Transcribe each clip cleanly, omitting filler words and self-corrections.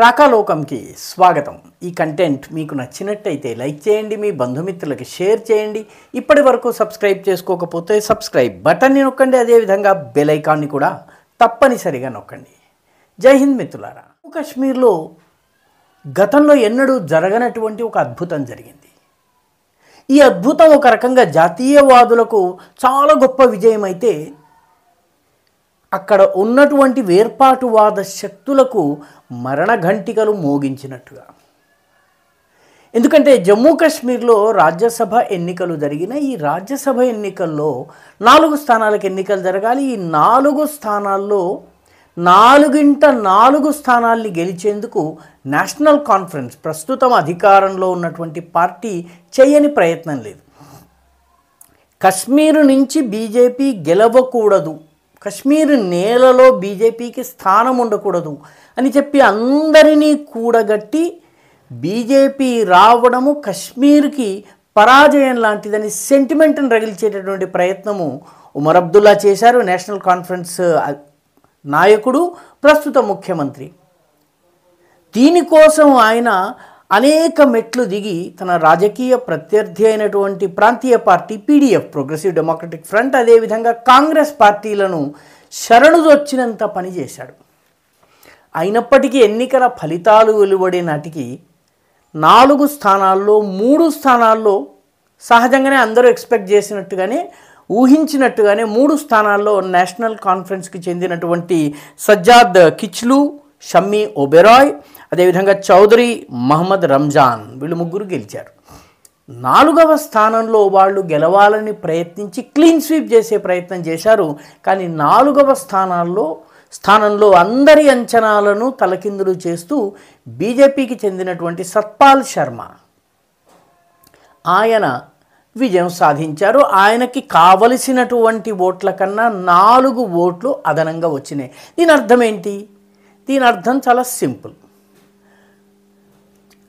రాకాలోకంకి స్వాగతం. ఈ కంటెంట్ మీకు నచ్చినట్టయితే లైక్ చేయండి, మీ బంధుమిత్రులకి షేర్ చేయండి. ఇప్పటి వరకు సబ్స్క్రైబ్ చేసుకోకపోతే సబ్స్క్రైబ్ బటన్ని నొక్కండి, అదేవిధంగా బెల్ ఐకాన్ని కూడా తప్పనిసరిగా నొక్కండి. జై హింద్ మిత్రులారా. జమ్మూ కాశ్మీర్లో గతంలో ఎన్నడూ జరగనటువంటి ఒక అద్భుతం జరిగింది. ఈ అద్భుతం ఒక రకంగా జాతీయవాదులకు చాలా గొప్ప విజయం అయితే అక్కడ ఉన్నటువంటి వేర్పాటువాద శక్తులకు మరణఘంటికలు మోగించినట్టుగా. ఎందుకంటే జమ్మూ కాశ్మీర్లో రాజ్యసభ ఎన్నికలు జరిగిన ఈ రాజ్యసభ ఎన్నికల్లో 4 స్థానాలకు ఎన్నికలు జరగాలి. ఈ 4 స్థానాల్లో 4 స్థానాల్ని గెలిచేందుకు నేషనల్ కాన్ఫరెన్స్ ప్రస్తుతం అధికారంలో ఉన్నటువంటి పార్టీ చేయని ప్రయత్నం లేదు. కశ్మీరు నుంచి బీజేపీ గెలవకూడదు, కశ్మీర్ నేలలో బీజేపీకి స్థానం ఉండకూడదు అని చెప్పి అందరినీ కూడగట్టి బీజేపీ రావడము కశ్మీర్కి పరాజయం లాంటిదని సెంటిమెంట్ని రగిల్చేటటువంటి ప్రయత్నము ఉమర్ అబ్దుల్లా చేశారు. నేషనల్ కాన్ఫరెన్స్ నాయకుడు, ప్రస్తుత ముఖ్యమంత్రి. దీనికోసం ఆయన అనేక మెట్లు దిగి తన రాజకీయ ప్రత్యర్థి అయినటువంటి ప్రాంతీయ party PDF, progressive democratic front, అదేవిధంగా కాంగ్రెస్ పార్టీలను శరణుదొచ్చినంత పని చేశాడు. అయినప్పటికీ ఎన్నికల ఫలితాలు వెలువడే నాటికి 4 స్థానాల్లో 3 స్థానాల్లో సహజంగానే అందరూ ఎక్స్పెక్ట్ చేసినట్టుగానే ఊహించినట్టుగానే 3 స్థానాల్లో నేషనల్ కాన్ఫరెన్స్కి చెందినటువంటి సజ్జాద్ కిచ్లు, షమ్మీ ఒబెరాయ్, అదేవిధంగా చౌదరి మహమ్మద్ రంజాన్, వీళ్ళు 3 గెలిచారు. 4వ స్థానంలో వాళ్ళు గెలవాలని ప్రయత్నించి క్లీన్ స్వీప్ చేసే ప్రయత్నం చేశారు. కానీ 4వ స్థానంలో అందరి అంచనాలను తలకిందులు చేస్తూ బీజేపీకి చెందినటువంటి సత్పాల్ శర్మ ఆయన విజయం సాధించారు. ఆయనకి కావలసినటువంటి ఓట్ల కన్నా 4 ఓట్లు అదనంగా వచ్చినాయి. దీని అర్థం ఏంటి? దీని అర్థం చాలా సింపుల్.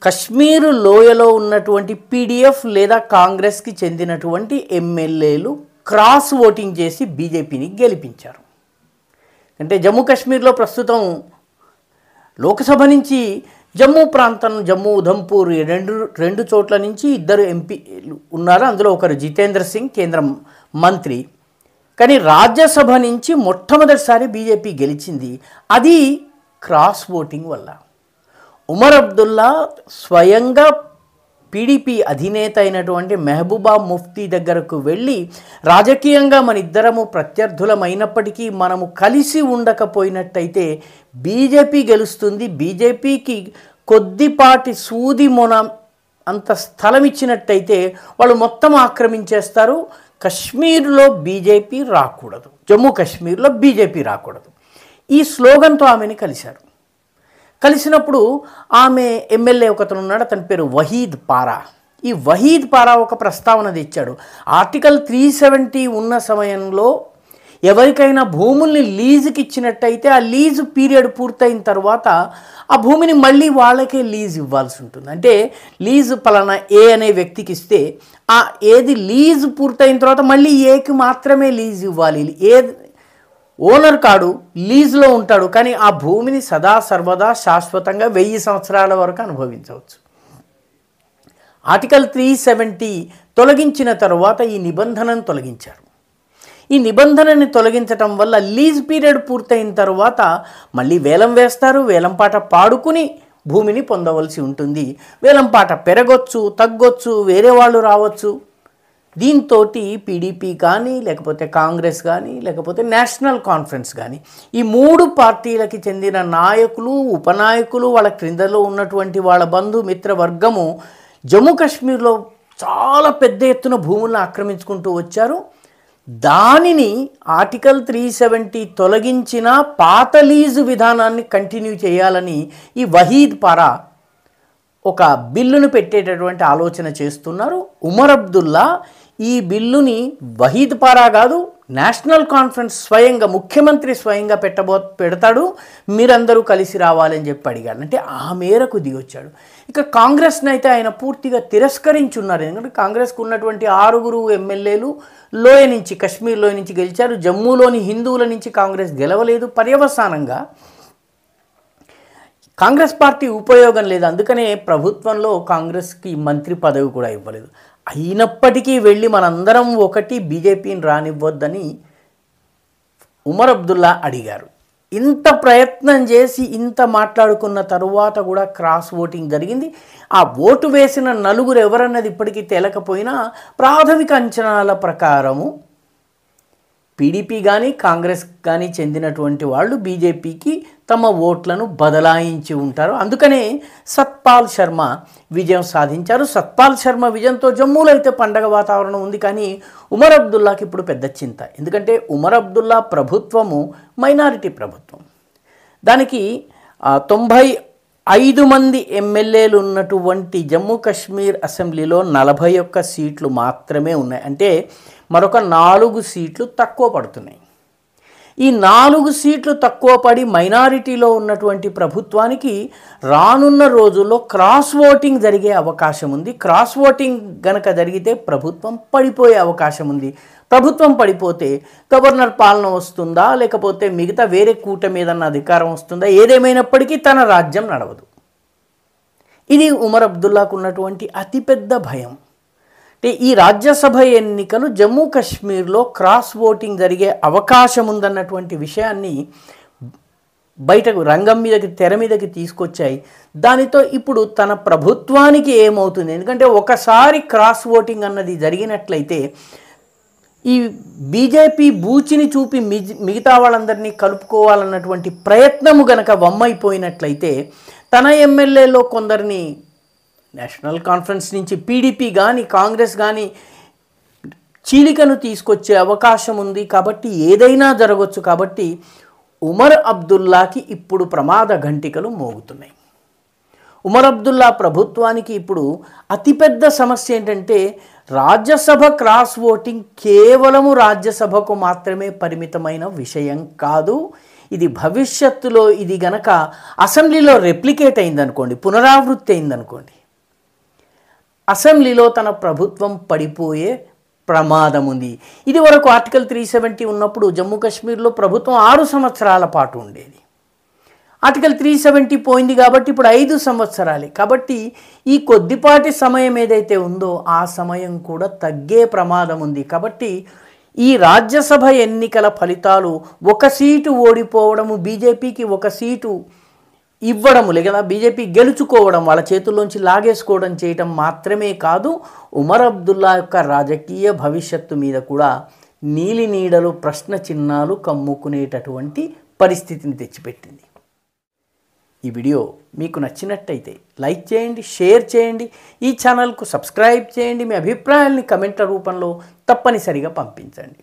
కశ్మీరు లోయలో ఉన్నటువంటి పీడీఎఫ్ లేదా కాంగ్రెస్కి చెందినటువంటి ఎమ్మెల్యేలు క్రాస్ ఓటింగ్ చేసి బీజేపీని గెలిపించారు. అంటే జమ్మూ కాశ్మీర్లో ప్రస్తుతం లోక్సభ నుంచి జమ్మూ ప్రాంతం, జమ్మూ ఉధంపూర్ రెండు చోట్ల నుంచి 2 ఎంపీలు ఉన్నారు. అందులో ఒకరు జితేంద్ర సింగ్, కేంద్ర మంత్రి. కానీ రాజ్యసభ నుంచి మొట్టమొదటిసారి బీజేపీ గెలిచింది. అది క్రాస్ ఓటింగ్ వల్ల. ఉమర్ అబ్దుల్లా స్వయంగా పీడీపీ అధినేత అయినటువంటి మెహబూబా ముఫ్తీ దగ్గరకు వెళ్ళి, రాజకీయంగా మన ఇద్దరము ప్రత్యర్థులమైనప్పటికీ మనము కలిసి ఉండకపోయినట్టయితే బీజేపీ గెలుస్తుంది, బీజేపీకి కొద్దిపాటి సూది మొన అంత స్థలం ఇచ్చినట్టయితే వాళ్ళు మొత్తం ఆక్రమించేస్తారు, కశ్మీర్లో బీజేపీ రాకూడదు, జమ్మూ కాశ్మీర్లో బీజేపీ రాకూడదు. ఈ స్లోగన్తో ఆమెని కలిశారు. కలిసినప్పుడు ఆమె ఎమ్మెల్యే ఒకతను ఉన్నాడు, అతని పేరు వహీద్ పారా. ఈ వహీద్ పారా ఒక ప్రస్తావన తెచ్చాడు. ఆర్టికల్ 370 ఉన్న సమయంలో ఎవరికైనా భూముల్ని లీజుకి ఇచ్చినట్టయితే ఆ లీజు పీరియడ్ పూర్తయిన తర్వాత ఆ భూమిని మళ్ళీ వాళ్ళకే లీజ్ ఇవ్వాల్సి ఉంటుంది. అంటే లీజు పలానా ఏ అనే వ్యక్తికి ఇస్తే ఆ ఏది లీజు పూర్తయిన తర్వాత మళ్ళీ ఏకి మాత్రమే లీజ్ ఇవ్వాలి. ఓనర్ కాడు, లీజులో ఉంటాడు, కానీ ఆ భూమిని సదా సర్వదా శాశ్వతంగా 1000 సంవత్సరాల వరకు అనుభవించవచ్చు. ఆర్టికల్ 370 తొలగించిన తర్వాత ఈ నిబంధనను తొలగించారు. ఈ నిబంధనని తొలగించటం వల్ల లీజ్ పీరియడ్ పూర్తయిన తర్వాత మళ్ళీ వేలం వేస్తారు, వేలంపాట పాడుకుని భూమిని పొందవలసి ఉంటుంది. వేలంపాట పెరగొచ్చు, తగ్గొచ్చు, వేరే వాళ్ళు రావచ్చు. దీంతో పీడీపీ కానీ, లేకపోతే కాంగ్రెస్ కానీ, లేకపోతే నేషనల్ కాన్ఫరెన్స్ కానీ, ఈ 3 పార్టీలకి చెందిన నాయకులు, ఉపనాయకులు, వాళ్ళ క్రిందలో ఉన్నటువంటి వాళ్ళ బంధుమిత్ర వర్గము జమ్మూ కాశ్మీర్లో చాలా పెద్ద ఎత్తున భూములను ఆక్రమించుకుంటూ వచ్చారు. దానిని ఆర్టికల్ 370 తొలగించిన పాత లీజు విధానాన్ని కంటిన్యూ చేయాలని ఈ వహీద్ పారా ఒక బిల్లును పెట్టేటటువంటి ఆలోచన చేస్తున్నారు. ఉమర్ అబ్దుల్లా ఈ బిల్లుని వహీద్ పారా కాదు, నేషనల్ కాన్ఫరెన్స్ స్వయంగా ముఖ్యమంత్రి స్వయంగా పెడతాడు, మీరందరూ కలిసి రావాలని చెప్పి అడిగాడు. అంటే ఆ మేరకు దిగొచ్చాడు. ఇక కాంగ్రెస్ని అయితే ఆయన పూర్తిగా తిరస్కరించున్నారు. ఎందుకంటే కాంగ్రెస్కు ఉన్నటువంటి 6 ఎమ్మెల్యేలు లోయ నుంచి, కశ్మీర్ లోయ నుంచి గెలిచారు. జమ్మూలోని హిందువుల నుంచి కాంగ్రెస్ గెలవలేదు. పర్యవసానంగా కాంగ్రెస్ పార్టీ ఉపయోగం లేదు, అందుకనే ప్రభుత్వంలో కాంగ్రెస్కి మంత్రి పదవి కూడా ఇవ్వలేదు. అయినప్పటికీ వెళ్ళి మనందరం ఒకటి బీజేపీని రానివ్వద్దని ఉమర్ అబ్దుల్లా అడిగారు. ఇంత ప్రయత్నం చేసి ఇంత మాట్లాడుకున్న తరువాత కూడా క్రాస్ ఓటింగ్ జరిగింది. ఆ ఓటు వేసిన నలుగురు ఎవరన్నది ఇప్పటికీ తేలకపోయినా ప్రాథమిక అంచనాల ప్రకారము పీడీపీ కానీ కాంగ్రెస్ కానీ చెందినటువంటి వాళ్ళు బీజేపీకి తమ ఓట్లను బదలాయించి ఉంటారు. అందుకనే సత్పాల్ శర్మ విజయం సాధించారు. సత్పాల్ శర్మ విజయంతో జమ్మూలో అయితే పండగ వాతావరణం ఉంది, కానీ ఉమర్ అబ్దుల్లాకి ఇప్పుడు పెద్ద చింత. ఎందుకంటే ఉమర్ అబ్దుల్లా ప్రభుత్వము మైనారిటీ ప్రభుత్వం. దానికి 95 మంది ఎమ్మెల్యేలు ఉన్నటువంటి జమ్మూ కాశ్మీర్ అసెంబ్లీలో 41 సీట్లు మాత్రమే ఉన్నాయి. అంటే మరొక 4 సీట్లు తక్కువ పడుతున్నాయి. ఈ 4 సీట్లు తక్కువ పడి మైనారిటీలో ఉన్నటువంటి ప్రభుత్వానికి రానున్న రోజుల్లో క్రాస్ ఓటింగ్ జరిగే అవకాశం ఉంది. క్రాస్ ఓటింగ్ గనక జరిగితే ప్రభుత్వం పడిపోయే అవకాశం ఉంది. ప్రభుత్వం పడిపోతే గవర్నర్ పాలన వస్తుందా, లేకపోతే మిగతా వేరే కూటమి ఏదన్నా అధికారం వస్తుందా, ఏదేమైనప్పటికీ తన రాజ్యం నడవదు. ఇది ఉమర్ అబ్దుల్లాకు ఉన్నటువంటి అతిపెద్ద భయం. అంటే ఈ రాజ్యసభ ఎన్నికలు జమ్మూ కాశ్మీర్లో క్రాస్ ఓటింగ్ జరిగే అవకాశం ఉందన్నటువంటి విషయాన్ని బయటకు రంగం మీదకి తెర మీదకి తీసుకొచ్చాయి. దానితో ఇప్పుడు తన ప్రభుత్వానికి ఏమవుతుంది, ఎందుకంటే ఒకసారి క్రాస్ ఓటింగ్ అన్నది జరిగినట్లయితే ఈ బీజేపీ బూచిని చూపి మిగతా వాళ్ళందరినీ కలుపుకోవాలన్నటువంటి ప్రయత్నము గనక వమ్మైపోయినట్లయితే తన ఎమ్మెల్యేలో కొందరిని నేషనల్ కాన్ఫరెన్స్ నుంచి పీడీపీ కానీ కాంగ్రెస్ కానీ చీలికను తీసుకొచ్చే అవకాశం ఉంది. కాబట్టి ఏదైనా జరగవచ్చు. కాబట్టి ఉమర్ అబ్దుల్లాకి ఇప్పుడు ప్రమాద ఘంటికలు మోగుతున్నాయి. ఉమర్ అబ్దుల్లా ప్రభుత్వానికి ఇప్పుడు అతిపెద్ద సమస్య ఏంటంటే రాజ్యసభ క్రాస్ ఓటింగ్ కేవలము రాజ్యసభకు మాత్రమే పరిమితమైన విషయం కాదు. ఇది భవిష్యత్తులో ఇది గనక అసెంబ్లీలో రెప్లికేట్ అయిందనుకోండి, పునరావృత్తి అయిందనుకోండి, అసెంబ్లీలో తన ప్రభుత్వం పడిపోయే ప్రమాదం ఉంది. ఇది వరకు ఆర్టికల్ 370 ఉన్నప్పుడు జమ్మూ కాశ్మీర్లో ప్రభుత్వం 6 సంవత్సరాల పాటు ఉండేది. ఆర్టికల్ 370 పోయింది కాబట్టి ఇప్పుడు 5 సంవత్సరాలే. కాబట్టి ఈ కొద్దిపాటి సమయం ఏదైతే ఉందో ఆ సమయం కూడా తగ్గే ప్రమాదం ఉంది. కాబట్టి ఈ రాజ్యసభ ఎన్నికల ఫలితాలు 1 సీటు ఓడిపోవడము, బీజేపీకి 1 సీటు ఇవ్వడము, లేదా బీజేపీ గెలుచుకోవడం, వాళ్ళ చేతుల్లోంచి లాగేసుకోవడం చేయటం మాత్రమే కాదు, ఉమర్ అబ్దుల్లా యొక్క రాజకీయ భవిష్యత్తు మీద కూడా నీలి నీడలు ప్రశ్న చిహ్నాలు కమ్ముకునేటటువంటి పరిస్థితిని తెచ్చిపెట్టింది. ఈ వీడియో మీకు నచ్చినట్టయితే లైక్ చేయండి, షేర్ చేయండి, ఈ ఛానల్కు సబ్స్క్రైబ్ చేయండి. మీ అభిప్రాయాల్ని కమెంట్ల రూపంలో తప్పనిసరిగా పంపించండి.